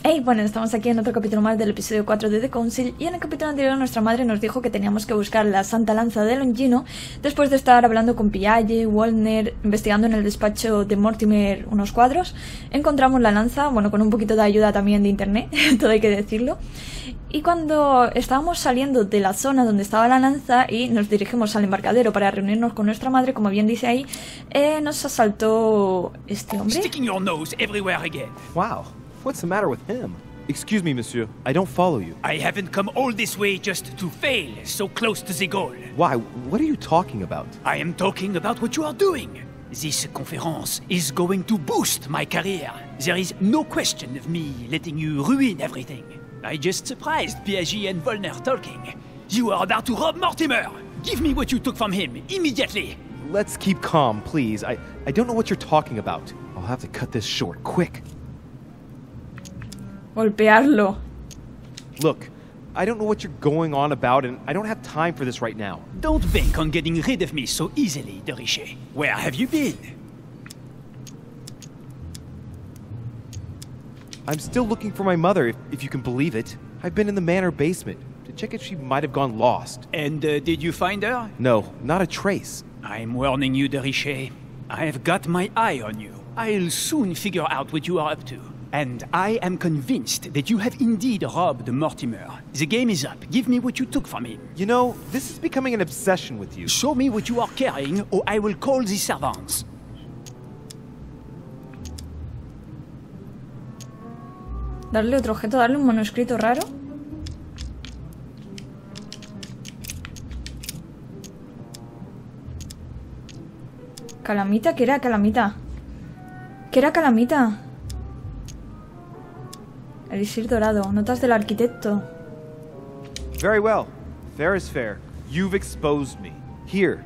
Hey, bueno, estamos aquí en otro capítulo más del episodio 4 de The Council, y en el capítulo anterior nuestra madre nos dijo que teníamos que buscar la Santa Lanza de Longino después de estar hablando con Piaget, Wallner, investigando en el despacho de Mortimer unos cuadros. Encontramos la lanza, bueno, con un poquito de ayuda también de internet, todo hay que decirlo. Y cuando estábamos saliendo de la zona donde estaba la lanza y nos dirigimos al embarcadero para reunirnos con nuestra madre, como bien dice ahí, nos asaltó este hombre. Sticking your nose everywhere again. Wow. What's the matter with him? Excuse me, monsieur. I don't follow you. I haven't come all this way just to fail so close to the goal. Why? What are you talking about? I am talking about what you are doing. This conference is going to boost my career. There is no question of me letting you ruin everything. I just surprised Piaget and Wallner talking. You are about to rob Mortimer. Give me what you took from him immediately. Let's keep calm, please. I don't know what you're talking about. I'll have to cut this short, quick. Golpearlo. Look, I don't know what you're going on about, and I don't have time for this right now. Don't bank on getting rid of me so easily, de Richet. Where have you been? I'm still looking for my mother, if you can believe it. I've been in the manor basement to check if she might have gone lost. And did you find her? No, not a trace. I'm warning you, de Richet. I have got my eye on you. I'll soon figure out what you are up to. And I am convinced that you have indeed robbed Mortimer. The game is up. Give me what you took from him. You know, this is becoming an obsession with you. Show me what you are carrying, or I will call the servants. Darle otro objeto, darle un manuscrito raro. Calamita, ¿qué era Calamita? ¿Qué era Calamita? Elixir dorado, notas del arquitecto. Very well. Fair is fair. You've exposed me. Here.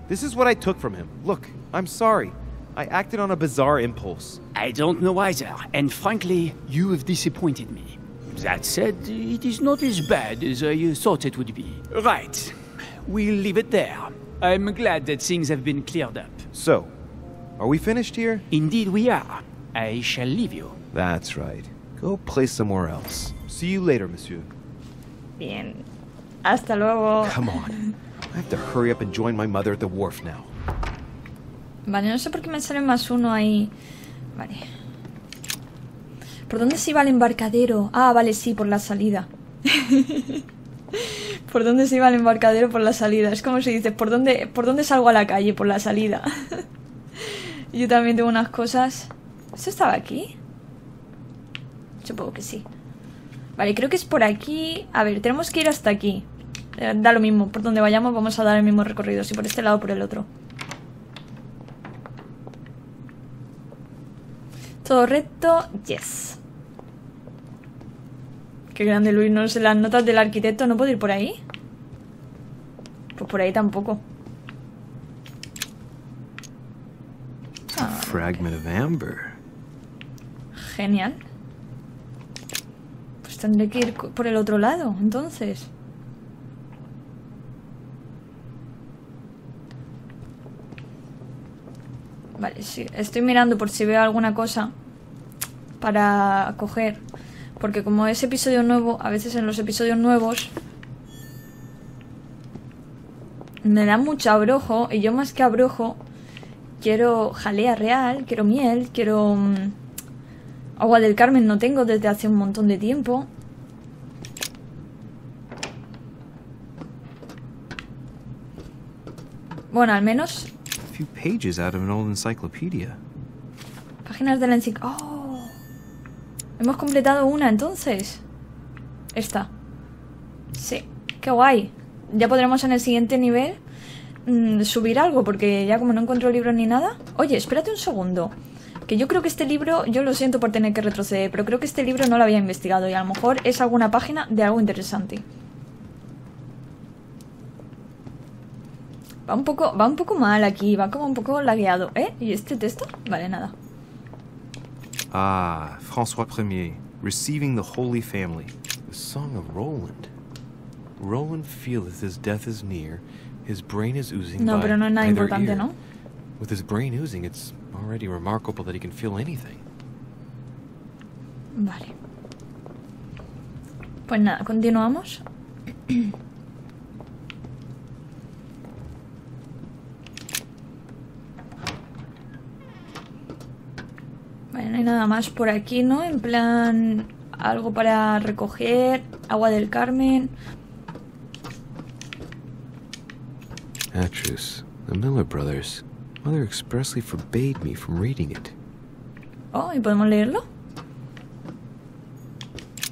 This is what I took from him. Look, I'm sorry. I acted on a bizarre impulse. I don't know either, and frankly, you have disappointed me. That said, it is not as bad as I thought it would be. Right. We'll leave it there. I'm glad that things have been cleared up. So, are we finished here? Indeed we are. I shall leave you. That's right. Go play somewhere else. See you later, monsieur. Bien. Hasta luego. Come on. I have to hurry up and join my mother at the wharf now. Vale, no sé por qué me sale más uno ahí. Vale. ¿Por dónde se iba el embarcadero? Ah, vale, sí, por la salida. ¿Por dónde se iba el embarcadero? Por la salida. Es como si dices, ¿por dónde salgo a la calle? Por la salida. Yo también tengo unas cosas. ¿Esto estaba aquí? Supongo que sí. Vale, creo que es por aquí. A ver, tenemos que ir hasta aquí. Da lo mismo, por donde vayamos vamos a dar el mismo recorrido. Si por este lado o por el otro. Todo recto, yes. Qué grande, Luis, no sé las notas del arquitecto. ¿No puedo ir por ahí? Pues por ahí tampoco. Fragment of amber. Genial. Pues tendré que ir por el otro lado, entonces. Vale, sí. Estoy mirando por si veo alguna cosa para coger. Porque como es episodio nuevo, a veces en los episodios nuevos me da mucho abrojo. Y yo más que abrojo quiero jalea real, quiero miel, quiero... agua del Carmen no tengo desde hace un montón de tiempo. Bueno, al menos... A few pages out of an old encyclopedia. Páginas de la enciclopedia. ¡Oh! Hemos completado una, entonces. Esta. Sí. ¡Qué guay! Ya podremos en el siguiente nivel subir algo, porque ya como no encuentro libros ni nada... Oye, espérate un segundo. Que yo creo que este libro... Yo lo siento por tener que retroceder, pero creo que este libro no lo había investigado y a lo mejor es alguna página de algo interesante. Va un poco mal aquí, va como un poco lagueado. ¿Y este texto? Vale, nada. Ah, François Ier, receiving the Holy Family. The Song of Roland. Roland feeleth his death is near. His brain is oozing. No, pero no es nada importante, ¿no? With his brain oozing, it's already remarkable that he can feel anything. Vale. Pues nada, continuamos. Vale, no hay nada más por aquí, ¿no? En plan, algo para recoger, agua del Carmen. Atrus, the Miller brothers. Mother expressly forbade me from reading it. Oh, ¿y podemos leerlo?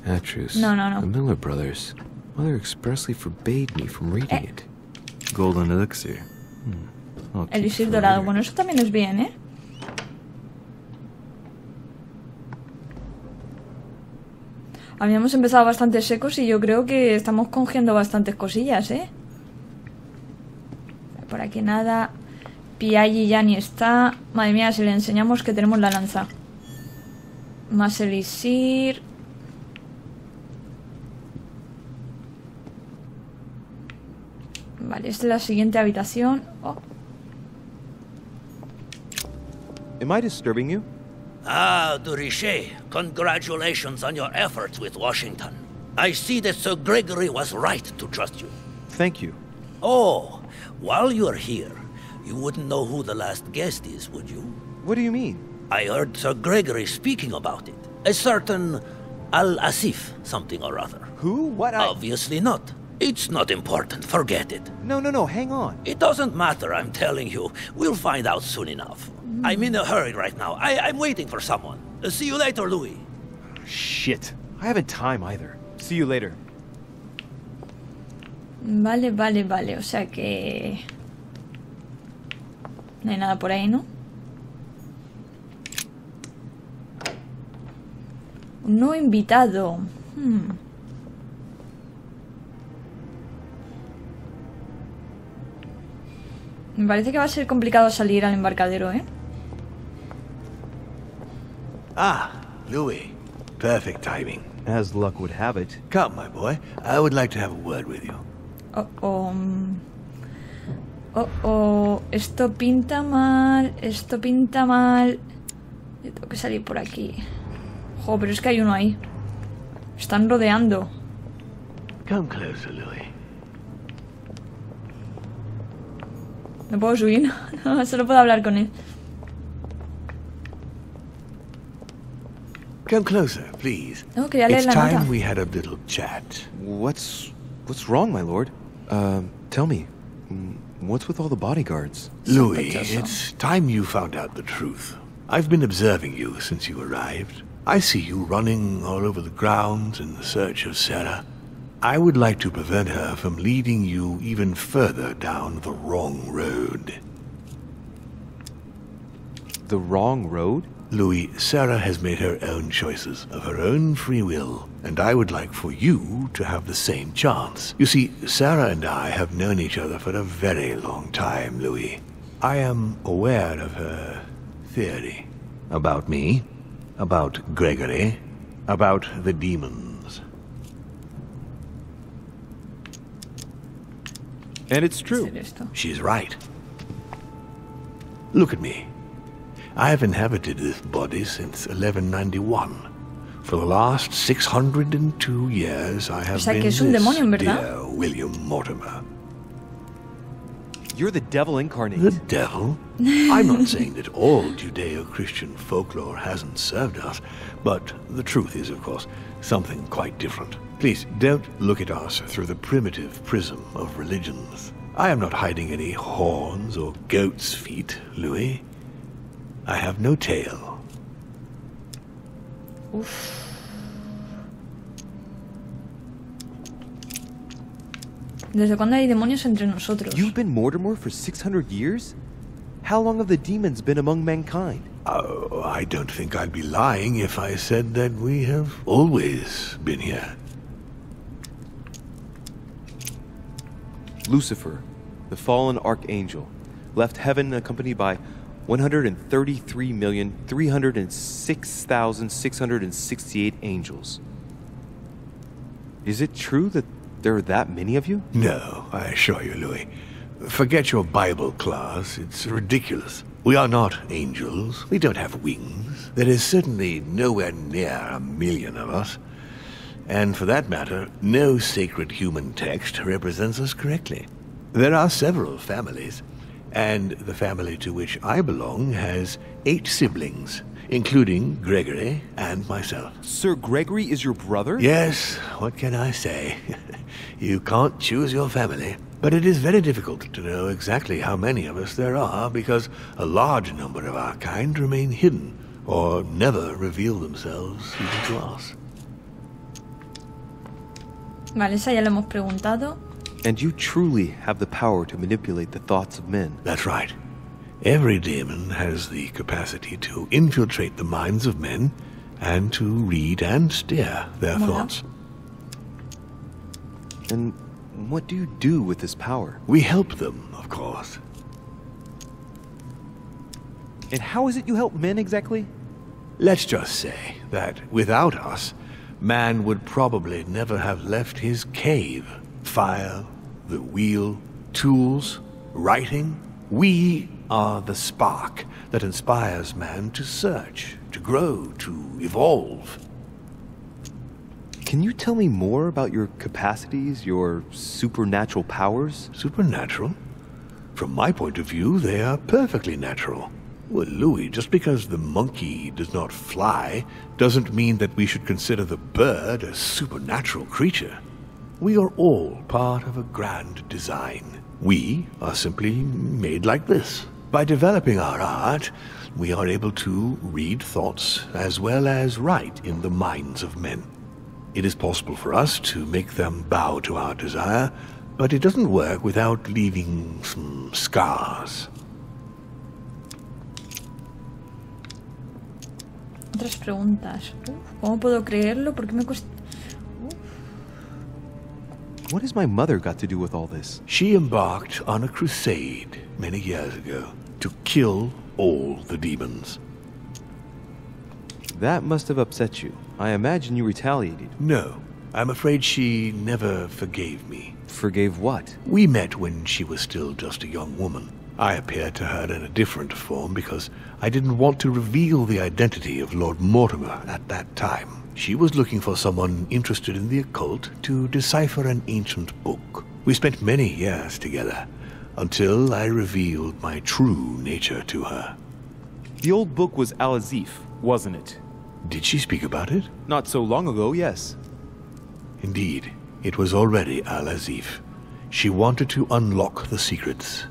Atrus, No. the Miller brothers. Mother expressly forbade me from reading it. Golden elixir. Elixir dorado. Bueno, eso también es bien, ¿eh? Habíamos empezado bastante secos y yo creo que estamos cogiendo bastantes cosillas, ¿eh? Por aquí nada. Piaggi ya ni está. Madre mía, si le enseñamos que tenemos la lanza. Más elixir. Vale, esta es la siguiente habitación. Oh. Am I disturbing you? Ah, Durichet, congratulations on your efforts with Washington. I see that Sir Gregory was right to trust you. Thank you. Oh, while you're here, you wouldn't know who the last guest is, would you? What do you mean? I heard Sir Gregory speaking about it. A certain Al-Asif, something or other. Who? What? Obviously not. It's not important, forget it. No, hang on. It doesn't matter, I'm telling you. We'll find out soon enough. I'm in a hurry right now. I'm waiting for someone. See you later, Louis. Shit. I haven't time either. See you later. Vale. O sea que... no hay nada por ahí, ¿no? Un nuevo invitado. Me parece que va a ser complicado salir al embarcadero, ¿eh? Ah, Louis. Perfect timing. As luck would have it. Come, my boy. I would like to have a word with you. Esto pinta mal. Yo tengo que salir por aquí. Jo, pero es que hay uno ahí. Están rodeando. Come closer, Louis. ¿No puedo subir? No, solo puedo hablar con él. Come closer, please. No, quería leer It's la nota. time we had a little chat. What's wrong, my lord? Tell me. What's with all the bodyguards? Louis, Sospechoso. it's time you found out the truth. I've been observing you since you arrived. I see you running all over the grounds in search of Sarah. I would like to prevent her from leading you even further down the wrong road. The wrong road? Louis, Sarah has made her own choices of her own free will, and I would like for you to have the same chance. You see, Sarah and I have known each other for a very long time, Louis. I am aware of her theory. About me, about Gregory, about the demons. And it's true. Hacer esto. She's right. Look at me. I have inhabited this body since 1191. For the last 602 years, I have sea, que been es un this, demonio, ¿verdad? dear William Mortimer. You're the devil incarnate. The devil? I'm not saying that all Judeo-Christian folklore hasn't served us, but the truth is, of course, something quite different. Please, don't look at us through the primitive prism of religions. I am not hiding any horns or goat's feet, Louis. I have no tail. ¿Desde cuándo hay demonios entre nosotros? You've been Mortimer for 600 years? How long have the demons been among mankind? Oh, I don't think I'd be lying if I said that we have always been here. Lucifer, the fallen archangel, left heaven accompanied by 133,306,668 angels. Is it true that there are that many of you? No, I assure you, Louis. Forget your Bible class. It's ridiculous. We are not angels. We don't have wings. There is certainly nowhere near 1 million of us. And for that matter, no sacred human text represents us correctly. There are several families, and the family to which I belong has 8 siblings, including Gregory and myself. Sir Gregory is your brother? Yes, what can I say? You can't choose your family. But it is very difficult to know exactly how many of us there are, because a large number of our kind remain hidden, or never reveal themselves even to us. Vale, esa ya lo hemos preguntado. And you truly have the power to manipulate the thoughts of men. That's right. Every demon has the capacity to infiltrate the minds of men and to read and steer their thoughts. And what do you do with this power? We help them, of course. And how is it you help men exactly? Let's just say that without us, man would probably never have left his cave. Fire, the wheel, tools, writing. We are the spark that inspires man to search, to grow, to evolve. Can you tell me more about your capacities, your supernatural powers? Supernatural? From my point of view, they are perfectly natural. Well, Louis, just because the monkey does not fly doesn't mean that we should consider the bird a supernatural creature. We are all part of a grand design. We are simply made like this. By developing our art, we are able to read thoughts as well as write in the minds of men. It is possible for us to make them bow to our desire, but it doesn't work without leaving some scars. Otras preguntas. ¿Cómo puedo creerlo? ¿Por qué me cuesta...? What has my mother got to do with all this? She embarked on a crusade many years ago to kill all the demons. That must have upset you. I imagine you retaliated. No, I'm afraid she never forgave me. Forgave what? We met when she was still just a young woman. I appeared to her in a different form because I didn't want to reveal the identity of Lord Mortimer at that time. She was looking for someone interested in the occult to decipher an ancient book. We spent many years together, until I revealed my true nature to her. The old book was Al-Azif, wasn't it? Did she speak about it? Not so long ago, yes. Indeed, it was already Al-Azif. She wanted to unlock the secrets.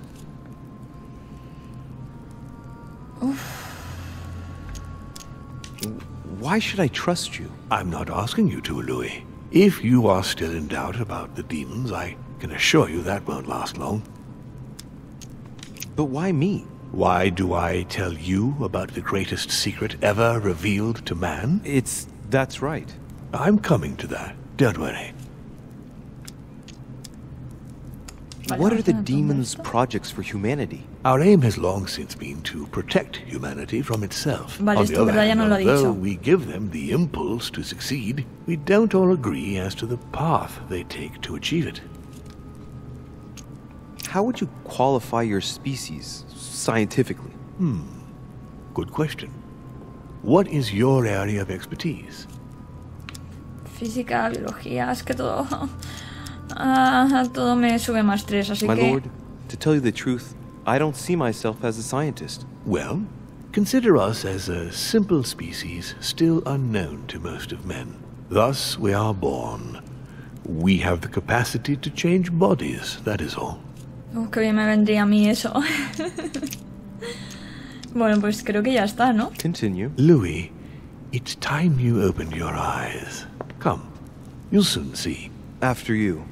Why should I trust you? I'm not asking you to, Louis. If you are still in doubt about the demons, I can assure you that won't last long. But why me? Why do I tell you about the greatest secret ever revealed to man? That's right. I'm coming to that. Don't worry. What are the demons' projects for humanity? Our aim has long since been to protect humanity from itself. Vale, On the esto other verdad ya hand, no lo ha although dicho. we give them the impulse to succeed, we don't all agree as to the path they take to achieve it. How would you qualify your species, scientifically? Good question. What is your area of expertise? Física, biología, es que todo... todo me sube más tres, así My que... lord, to tell you the truth, I don't see myself as a scientist. Well, consider us as a simple species still unknown to most of men. Thus we are born. We have the capacity to change bodies, that is all. Qué bien me vendría a mí eso. Bueno, pues creo que ya está, ¿no? Continue. Louis, it's time you opened your eyes. Come, you'll soon see. After you.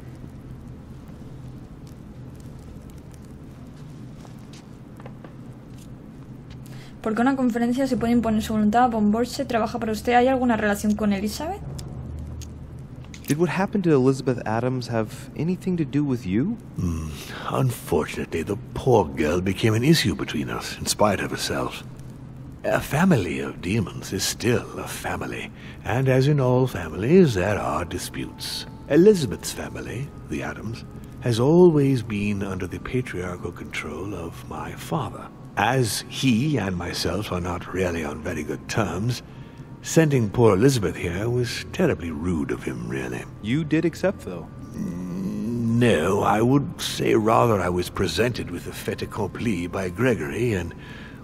¿Por qué una conferencia se puede imponer su voluntad? Von Borse trabaja para usted. ¿Hay alguna relación con Elizabeth? Did what happened to Elizabeth Adams have anything to do with you? Unfortunately, the poor girl became an issue between us, in spite of herself. A family of demons is still a family, and as in all families, there are disputes. Elizabeth's family, the Adams, has always been under the patriarchal control of my father. As he and myself are not really on very good terms, Sending poor Elizabeth here was terribly rude of him, really. You did accept, though. No, I would say rather I was presented with a fait accompli by Gregory and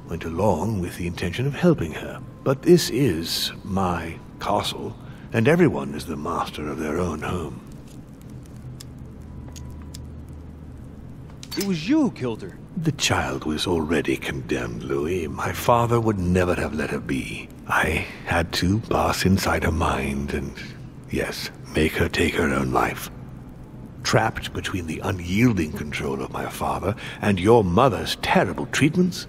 went along with the intention of helping her. But this is my castle, and everyone is the master of their own home. It was you who killed her. The child was already condemned, Louis. My father would never have let her be. I had to pass inside her mind and, yes, make her take her own life. Trapped between the unyielding control of my father and your mother's terrible treatments,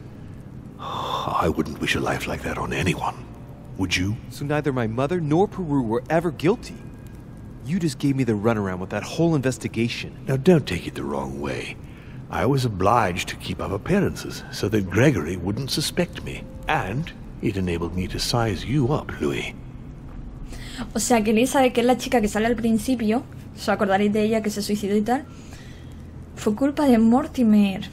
I wouldn't wish a life like that on anyone. Would you? So neither my mother nor Peru were ever guilty. You just gave me the runaround with that whole investigation. Now don't take it the wrong way. I was obliged to keep up appearances so that Gregory wouldn't suspect me. And it enabled me to size you up, Louis. O sea que Lisa, que es la chica que sale al principio, os acordaréis de ella que se suicidó y tal, fue culpa de Mortimer.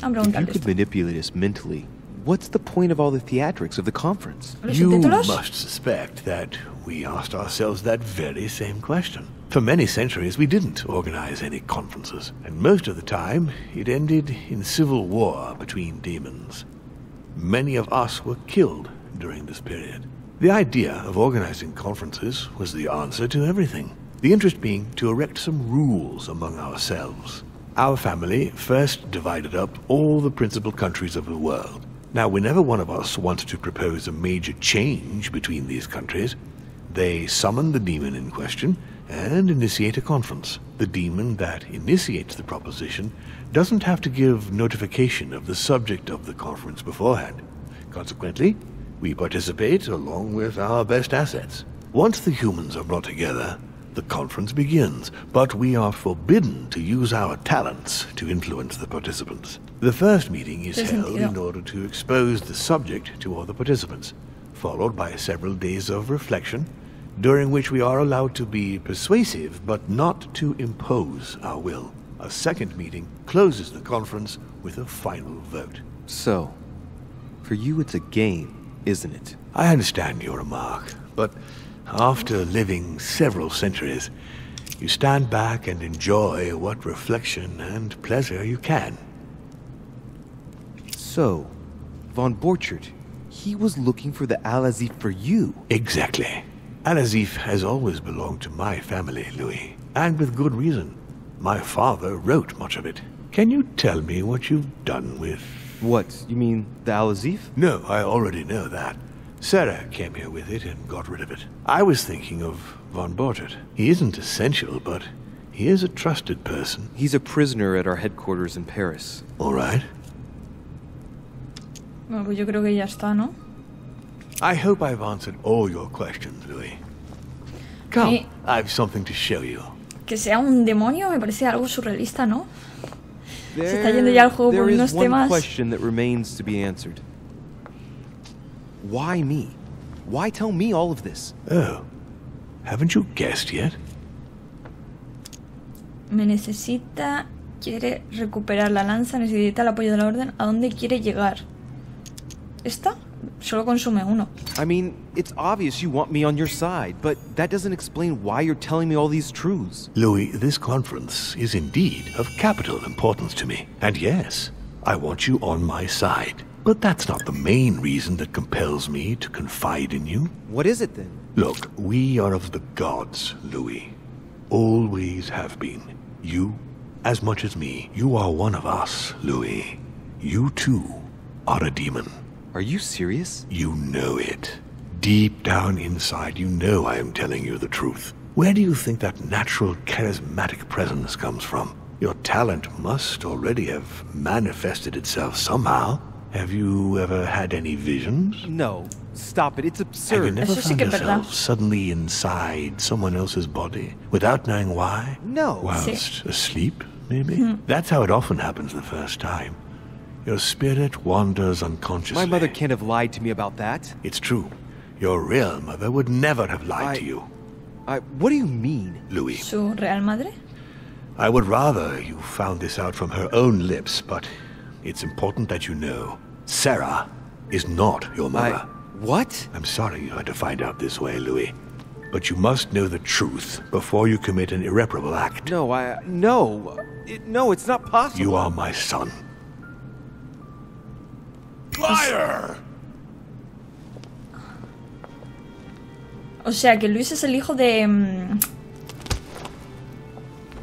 A If you preguntarle could esto. manipulate us mentally, what's the point of all the theatrics of the conference? ¿Los You subtítulos? must suspect that we asked ourselves that very same question. For many centuries, we didn't organize any conferences, and most of the time, it ended in civil war between demons. Many of us were killed during this period. The idea of organizing conferences was the answer to everything. The interest being to erect some rules among ourselves. Our family first divided up all the principal countries of the world. Now, whenever one of us wanted to propose a major change between these countries, they summon the demon in question and initiate a conference. The demon that initiates the proposition doesn't have to give notification of the subject of the conference beforehand. Consequently, we participate along with our best assets. Once the humans are brought together, the conference begins, but we are forbidden to use our talents to influence the participants. The first meeting is held in order to expose the subject to all the participants, followed by several days of reflection, during which we are allowed to be persuasive but not to impose our will. A second meeting closes the conference with a final vote. So, for you it's a game, isn't it? I understand your remark, but after living several centuries, you stand back and enjoy what reflection and pleasure you can. So, Von Borchert, he was looking for the Al-Azif for you. Exactly. Al-Azif has always belonged to my family, Louis, and with good reason. My father wrote much of it. Can you tell me what you've done with... What, you mean the Al-Azif? No, I already know that. Sarah came here with it and got rid of it. I was thinking of Von Borchert. He isn't essential, but he is a trusted person. He's a prisoner at our headquarters in Paris. All right. Bueno, pues yo creo que ya está, ¿no? I hope I've answered all your questions, Louis. Come, I've something to show you. Que sea un demonio me parece algo surrealista, ¿no? Se está yendo ya el juego por unos There is one temas. question that remains to be answered. Why me? Why tell me all of this? Oh, haven't you guessed yet? Me necesita, quiere recuperar la lanza, necesita el apoyo de la orden. ¿A dónde quiere llegar? ¿Esta? Solo consume uno. I mean, it's obvious you want me on your side, but that doesn't explain why you're telling me all these truths. Louis, this conference is indeed of capital importance to me. And yes, I want you on my side. But that's not the main reason that compels me to confide in you. What is it then? Look, we are of the gods, Louis. Always have been. You, as much as me, you are one of us, Louis. You too are a demon. Are you serious? You know it. Deep down inside, you know I am telling you the truth. Where do you think that natural, charismatic presence comes from? Your talent must already have manifested itself somehow. Have you ever had any visions? No. Stop it. It's Have you absurd. never Eso sí found que es verdad. yourself suddenly inside someone else's body without knowing why? No. Whilst asleep, maybe? That's how it often happens the first time. Your spirit wanders unconsciously. My mother can't have lied to me about that. It's true. Your real mother would never have lied to you, What do you mean? Louis. ¿Su real madre? I would rather you found this out from her own lips, but it's important that you know. Sarah is not your mother. What? I'm sorry you had to find out this way, Louis. But you must know the truth before you commit an irreparable act. No, no, it's not possible. You are my son. Liar! O sea que Luis es el hijo de...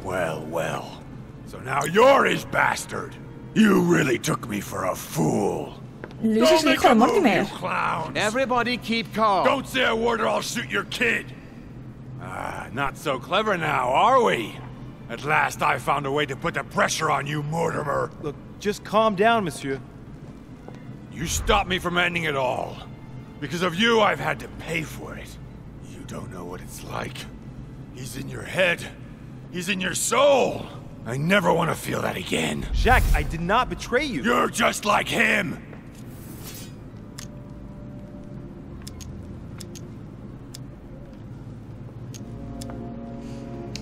Well, well. So now you're his bastard. You really took me for a fool. Luis es el hijo de Mortimer. Everybody keep calm. Don't say a word or I'll shoot your kid. Not so clever now, are we? At last I found a way to put the pressure on you, Mortimer. Look, just calm down, monsieur. You stopped me from ending it all. Because of you, I've had to pay for it. You don't know what it's like. He's in your head. He's in your soul. I never want to feel that again. Jack, I did not betray you. You're just like him.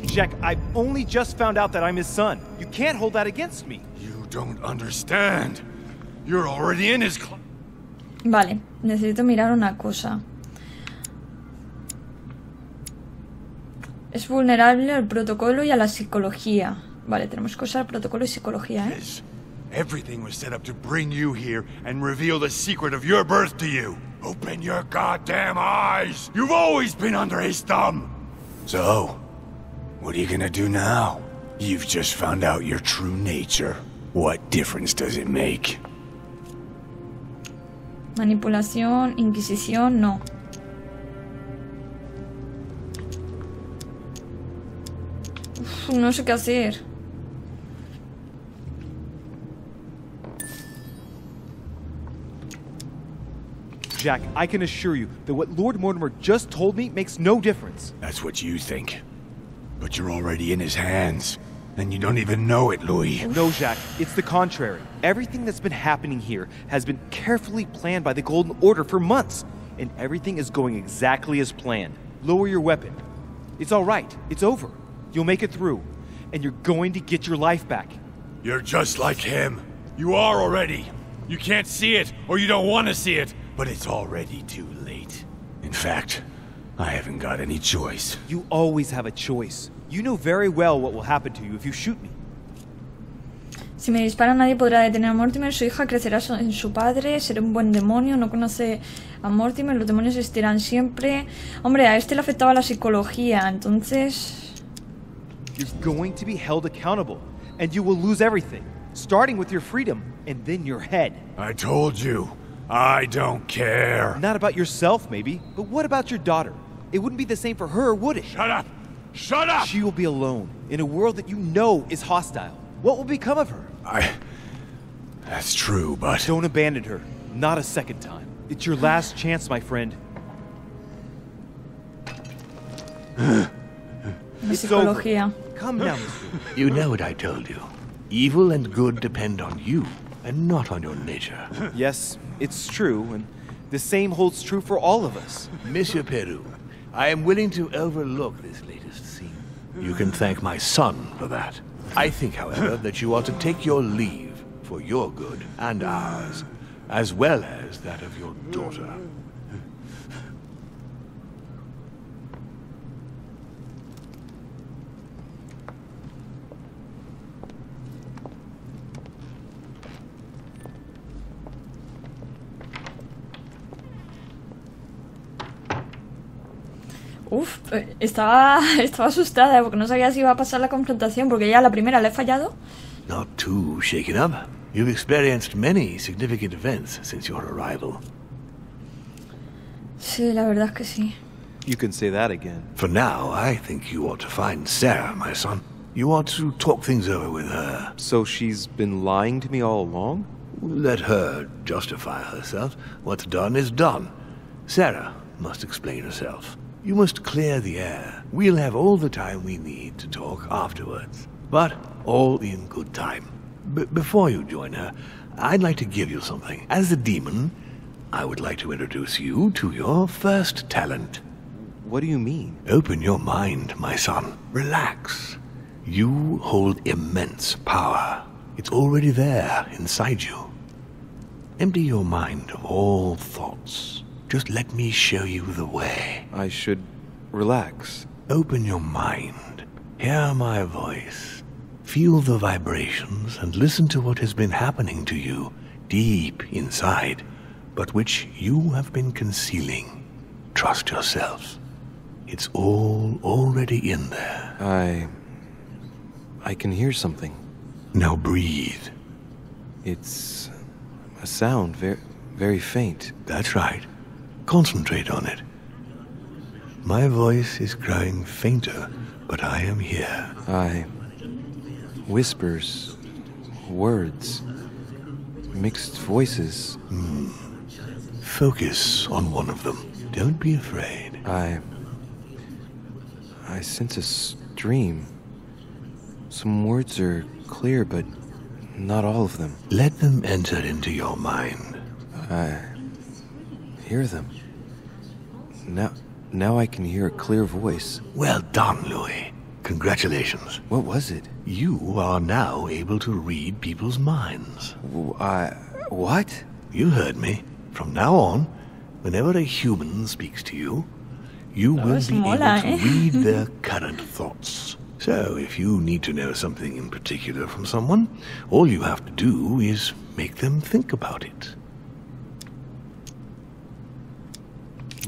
Jack, I've only just found out that I'm his son. You can't hold that against me. You don't understand. You're already in his club. Vale, necesito mirar una cosa. Es vulnerable al protocolo y a la psicología. Vale, tenemos cosas al protocolo y psicología, ¿eh? Everything was set up to bring you here and reveal the secret of your birth to you. Open your goddamn eyes! You've always been under his thumb! So, what are you gonna do now? You've just found out your true nature. What difference does it make? Manipulación, inquisición, no. Uf, no sé qué hacer. Jack, I can assure you that what Lord Mortimer just told me makes no difference. That's what you think. But you're already in his hands. And you don't even know it, Louis. No, Jack, it's the contrary. Everything that's been happening here has been carefully planned by the Golden Order for months. And everything is going exactly as planned. Lower your weapon. It's all right. It's over. You'll make it through. And you're going to get your life back. You're just like him. You are already. You can't see it, or you don't want to see it, but it's already too late. In fact, I haven't got any choice. You always have a choice. You know very well what will happen to you if you shoot me. Si me dispara nadie podrá detener a Mortimer, su hija crecerá en su padre, será un buen demonio, no conoce a Mortimer, los demonios existirán siempre. Hombre, a este le afectaba la psicología, entonces... You're going to be held accountable, and you will lose everything, starting with your freedom, and then your head. I told you, I don't care. Not about yourself, maybe, but what about your daughter? It wouldn't be the same for her, would it? Shut up! Shut up! She will be alone, in a world that you know is hostile. What will become of her? That's true, but... Don't abandon her. Not a second time. It's your last chance, my friend. It's over. Come now, Mr. You know what I told you. Evil and good depend on you, and not on your nature. Yes, it's true, and the same holds true for all of us. Monsieur Peru, I am willing to overlook this latest scene. You can thank my son for that. I think, however, that you ought to take your leave for your good and ours, as well as that of your daughter. Uf, estaba asustada porque no sabía si iba a pasar la confrontación porque ya la primera la he fallado. Not too shaken up. You've experienced many significant events since your arrival. Sí, la verdad es que sí. You can say that again. For now, I think you ought to find Sarah, my son. You ought to talk things over with her. So she's been lying to me all along? Let her justify herself. What's done is done. Sarah must explain herself. You must clear the air. We'll have all the time we need to talk afterwards. But all in good time. Before you join her, I'd like to give you something. As a demon, I would like to introduce you to your first talent. What do you mean? Open your mind, my son. Relax. You hold immense power. It's already there inside you. Empty your mind of all thoughts. Just let me show you the way. I should relax. Open your mind. Hear my voice. Feel the vibrations and listen to what has been happening to you deep inside, but which you have been concealing. Trust yourselves. It's all already in there. I can hear something. Now breathe. It's a sound, very faint. That's right. Concentrate on it. My voice is growing fainter, but I am here. Whispers, words, mixed voices. Focus on one of them. Don't be afraid. I sense a stream. Some words are clear, but not all of them. Let them enter into your mind. I hear them. Now I can hear a clear voice. Well done, Louis. Congratulations. What was it? You are now able to read people's minds. What? You heard me. From now on, whenever a human speaks to you, you will be able to read their current thoughts. So, if you need to know something in particular from someone, all you have to do is make them think about it.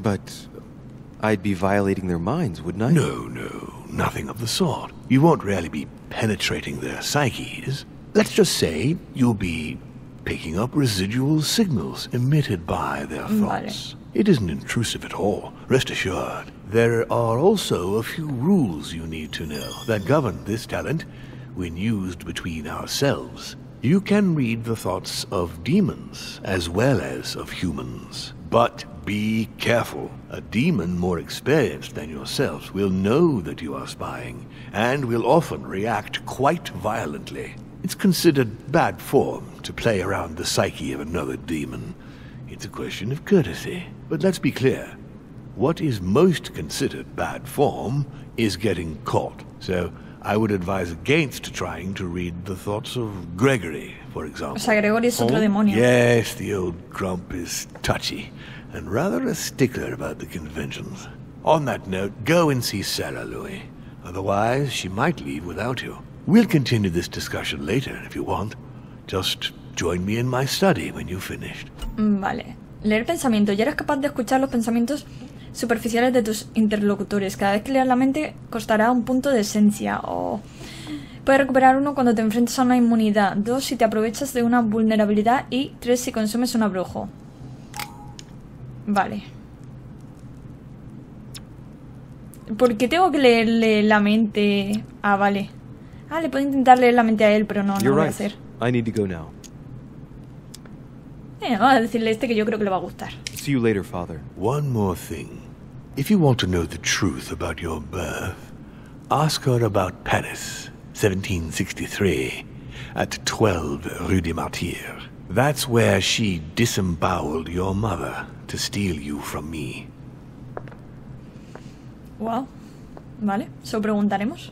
But I'd be violating their minds, wouldn't I? No, nothing of the sort. You won't really be penetrating their psyches. Let's just say you'll be picking up residual signals emitted by their thoughts. It isn't intrusive at all, rest assured. There are also a few rules you need to know that govern this talent when used between ourselves. You can read the thoughts of demons as well as of humans. But be careful. A demon more experienced than yourselves will know that you are spying and will often react quite violently. It's considered bad form to play around the psyche of another demon. It's a question of courtesy. But let's be clear. What is most considered bad form is getting caught. So I would advise against trying to read the thoughts of Gregory, for example. O sea, Gregory es otro demonio. Yes, the old grump is touchy and rather a stickler about the conventions. On that note, go and see Sarah, Louis. Otherwise, she might leave without you. We'll continue this discussion later if you want. Just join me in my study when you've finished. Vale. Leer pensamientos. Ya eres capaz de escuchar los pensamientos superficiales de tus interlocutores. Cada vez que leas la mente costará un punto de esencia. O puedes recuperar 1 cuando te enfrentes a una inmunidad, 2 si te aprovechas de una vulnerabilidad y 3 si consumes un abrujo. Vale. ¿Por qué tengo que leerle la mente? Ah, vale. Ah, le puedo intentar leer la mente a él, pero no lo voy a hacer. I need to go now. Vamos a decirle que yo creo que le va a gustar. See you later, Father. One more thing. If you want to know the truth about your birth, ask her about Paris, 1763, at 12 Rue des Martyrs. That's where she disemboweled your mother to steal you from me. Wow. Vale, se lo preguntaremos.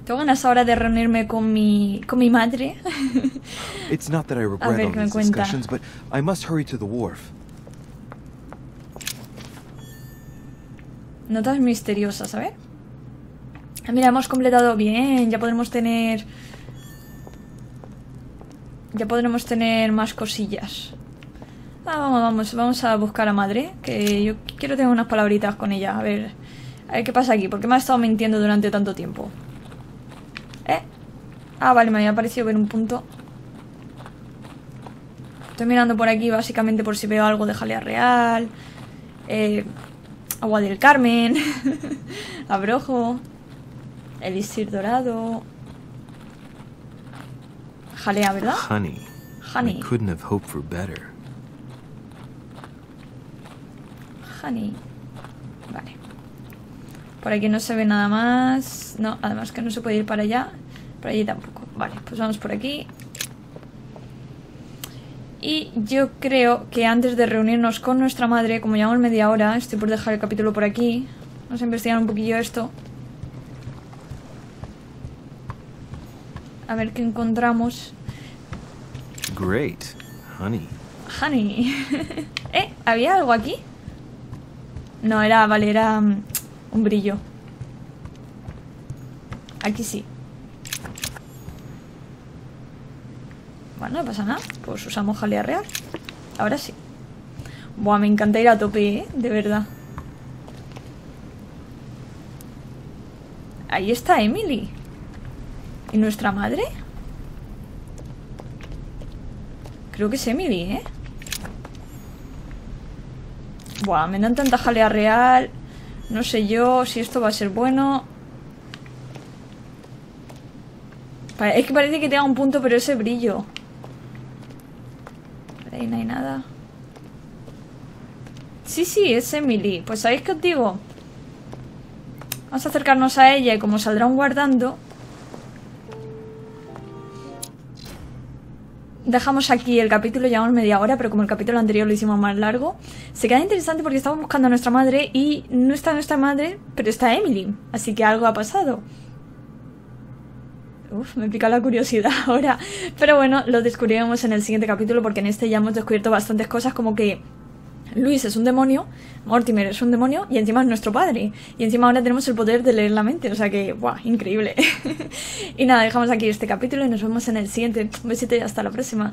Tengo ganas ahora de reunirme con mi madre. It's not that I regret all these discussions, but I must hurry to the wharf. Notas misteriosas, a ver. Mira, hemos completado bien. Ya podremos tener más cosillas. Vamos a buscar a madre, que yo quiero tener unas palabritas con ella. A ver qué pasa aquí. ¿Por qué me ha estado mintiendo durante tanto tiempo? Ah, vale, me había parecido ver un punto. Estoy mirando por aquí básicamente por si veo algo de jalea real. Agua del Carmen. Abrojo. Elixir dorado. Jalea, ¿verdad? Honey. Honey. I couldn't have hoped for better. Honey. Vale. Por aquí no se ve nada más. No, además que no se puede ir para allá. Por allí tampoco. Vale, pues vamos por aquí. Y yo creo que antes de reunirnos con nuestra madre, como llevamos media hora, estoy por dejar el capítulo por aquí. Vamos a investigar un poquillo esto. A ver qué encontramos. Great. Honey. Honey. ¿Había algo aquí? No, era, vale, era un brillo. Aquí sí. Bueno, no pasa nada. Pues usamos jalea real. Ahora sí. Buah, me encanta ir a tope, ¿eh? De verdad. Ahí está Emily. ¿Y nuestra madre? Creo que es Emily, ¿eh? Buah, me dan tanta jalea real. No sé yo si esto va a ser bueno. Es que parece que tenga un punto, pero ese brillo. Ahí no hay nada. Sí, sí, es Emily. Pues ¿sabéis qué os digo? Vamos a acercarnos a ella y como saldrá un guardando, dejamos aquí el capítulo, llevamos media hora, pero como el capítulo anterior lo hicimos más largo, se queda interesante porque estamos buscando a nuestra madre y no está nuestra madre, pero está Emily. Así que algo ha pasado. Uf, me pica la curiosidad ahora. Pero bueno, lo descubriremos en el siguiente capítulo porque en este ya hemos descubierto bastantes cosas, como que Luis es un demonio, Mortimer es un demonio y encima es nuestro padre. Y encima ahora tenemos el poder de leer la mente, o sea que, ¡buah! Increíble. Y nada, dejamos aquí este capítulo y nos vemos en el siguiente. Un besito y hasta la próxima.